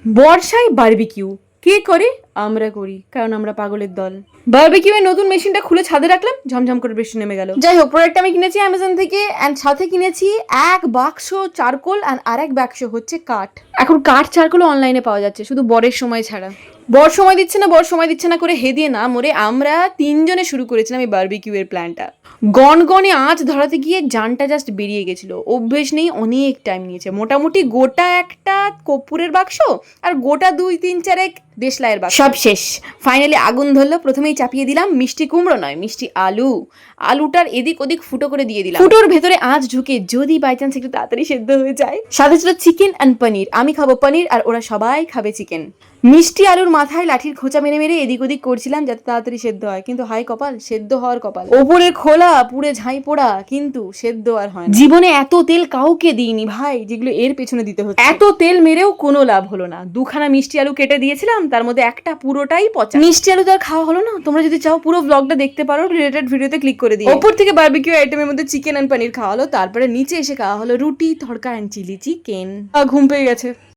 বর্ষায় বারবিকিউ কে করে? আমরা করি, কারণ আমরা পাগলের দল। বারবিকিউ এর নতুন মেশিনটা খুলে ছাদে রাখলাম, ঝমঝম করে বৃষ্টি নেমে গেল। যাই হোক, প্রোডাক্টটা আমি কিনেছি অ্যামাজন থেকে, অ্যান্ড সাথে কিনেছি এক বাক্স চারকোল আর আরেক বাক্স হচ্ছে কাঠ। এখন কাঠ চারকোল অনলাইনে পাওয়া যাচ্ছে, শুধু বরের সময় ছাড়া। বর সময় দিচ্ছে না করে হেদিয়ে না মরে আমরা তিনজনে শুরু করেছিলাম এই বারবিকিউ এর প্ল্যানটা। গনগনে আঁচ ধরাতে গিয়ে জানটা জাস্ট বেরিয়ে গেছিল। অভ্যেস নেই, অনেক টাইম নিয়েছে। মোটামুটি গোটা একটা কর্পূরের বাক্স আর গোটা 2-3-4 দেশলাইয়ের বাক্স, সব শেষ। ফাইনালি আগুন ধরলো। প্রথমেই চাপিয়ে দিলাম মিষ্টি কুমড়ো নয়, মিষ্টি আলু। আলুটার এদিক ওদিক ফুটো করে দিয়ে দিলাম। ফুটোর ভেতরে আঁচ ঢুকে যদি বাই চান্স একটু তাড়াতাড়ি সেদ্ধ হয়ে যায়। সাথে ছিল চিকেন অ্যান্ড পনির। আমি খাবো পনির আর ওরা সবাই খাবে চিকেন। মিষ্টি আলুর মাথায় লাঠির খোঁচা মেরে মেরে এদিক ওদিক করছিলাম যাতে তাড়াতাড়ি সেদ্ধ হয়, কিন্তু হাই কপাল, সেদ্ধ হওয়ার কপাল। ওপরের খোলা পুড়ে ঝাঁই পোড়া, কিন্তু সেদ্ধ আর হয় না। জীবনে এত তেল কাউকে দিইনি ভাই, যেগুলো এর পেছনে দিতে হচ্ছে। এত তেল মেরেও কোনো লাভ হলো না। দুখানা মিষ্টি আলু কেটে দিয়েছিলাম, তার মধ্যে একটা পুরোটাই পচা। মিষ্টি আলু তো আর খাওয়া হলো না। তোমরা যদি চাও পুরো ব্লগটা দেখতে পারো, রিলেটেড ভিডিওতে ক্লিক করে দিই। ওপর থেকে বারবিকিউ আইটেমের মধ্যে চিকেন এন্ড পনির খাওয়া হলো, তারপরে নিচে এসে খাওয়া হলো রুটি, তড়কা এন্ড চিলি চিকেন। ঘুম পেয়ে গেছে।